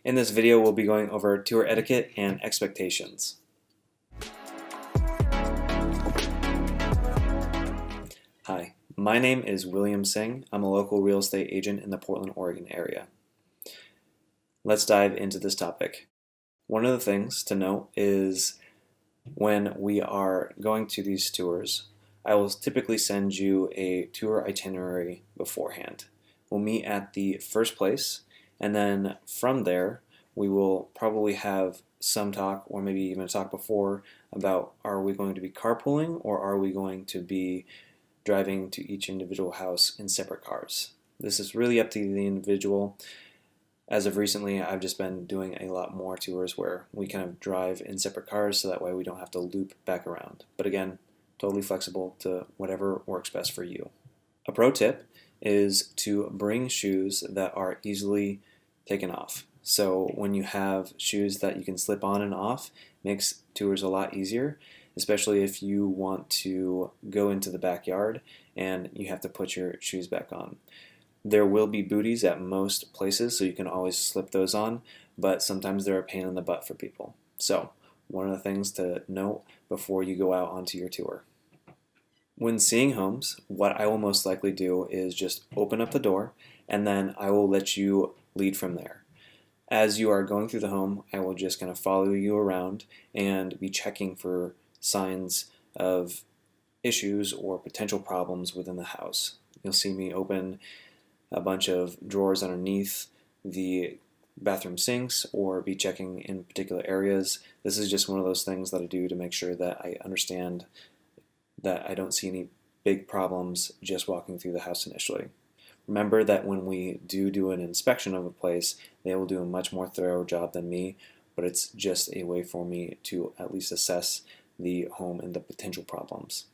In this video, we'll be going over tour etiquette and expectations. Hi, my name is William Singh. I'm a local real estate agent in the Portland, Oregon area. Let's dive into this topic. One of the things to note is when we are going to these tours, I will typically send you a tour itinerary beforehand. We'll meet at the first place, and then from there, we will probably have some talk, or maybe even a talk before, about are we going to be carpooling or are we going to be driving to each individual house in separate cars. This is really up to the individual. As of recently, I've just been doing a lot more tours where we kind of drive in separate cars so that way we don't have to loop back around. But again, totally flexible to whatever works best for you. A pro tip is to bring shoes that are easily taken off. So when you have shoes that you can slip on and off, makes tours a lot easier, especially if you want to go into the backyard and you have to put your shoes back on. There will be booties at most places, so you can always slip those on, but sometimes they're a pain in the butt for people. So one of the things to note before you go out onto your tour. When seeing homes, what I will most likely do is just open up the door and then I will let you lead from there. As you are going through the home, I will just kind of follow you around and be checking for signs of issues or potential problems within the house. You'll see me open a bunch of drawers underneath the bathroom sinks or be checking in particular areas. This is just one of those things that I do to make sure that I understand that I don't see any big problems just walking through the house initially. Remember that when we do an inspection of a place, they will do a much more thorough job than me, but it's just a way for me to at least assess the home and the potential problems.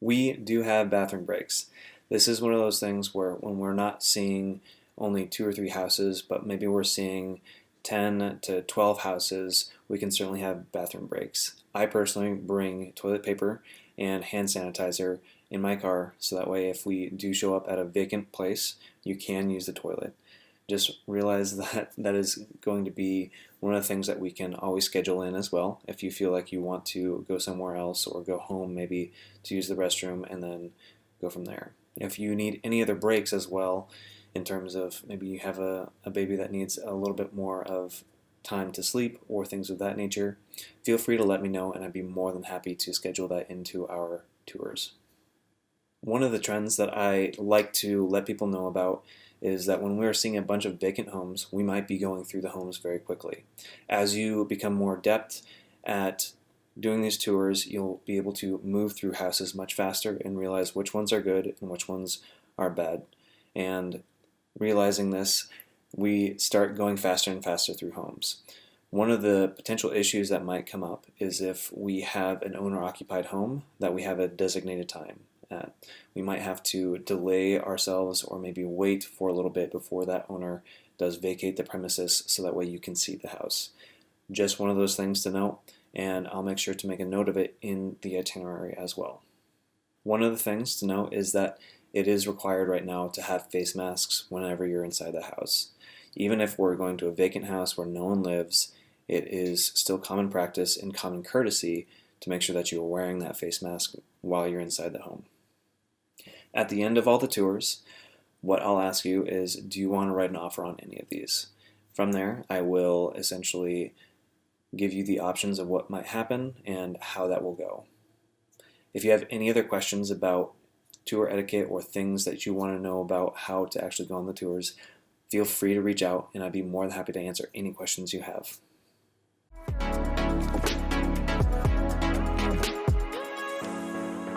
We do have bathroom breaks. This is one of those things where when we're not seeing only 2 or 3 houses, but maybe we're seeing 10 to 12 houses, we can certainly have bathroom breaks. I personally bring toilet paper and hand sanitizer in my car, so that way if we do show up at a vacant place, you can use the toilet. Just realize that that is going to be one of the things that we can always schedule in as well. If you feel like you want to go somewhere else or go home maybe to use the restroom and then go from there. If you need any other breaks as well, in terms of maybe you have a baby that needs a little bit more of time to sleep or things of that nature, feel free to let me know and I'd be more than happy to schedule that into our tours. One of the trends that I like to let people know about is that when we're seeing a bunch of vacant homes, we might be going through the homes very quickly. As you become more adept at doing these tours, you'll be able to move through houses much faster and realize which ones are good and which ones are bad. And realizing this, we start going faster and faster through homes. One of the potential issues that might come up is if we have an owner-occupied home that we have a designated time at. We might have to delay ourselves or maybe wait for a little bit before that owner does vacate the premises so that way you can see the house. Just one of those things to note, and I'll make sure to make a note of it in the itinerary as well. One of the things to note is that it is required right now to have face masks whenever you're inside the house. Even if we're going to a vacant house where no one lives, it is still common practice and common courtesy to make sure that you are wearing that face mask while you're inside the home. At the end of all the tours, what I'll ask you is, do you want to write an offer on any of these? From there, I will essentially give you the options of what might happen and how that will go. If you have any other questions about tour etiquette or things that you want to know about how to actually go on the tours, feel free to reach out and I'd be more than happy to answer any questions you have.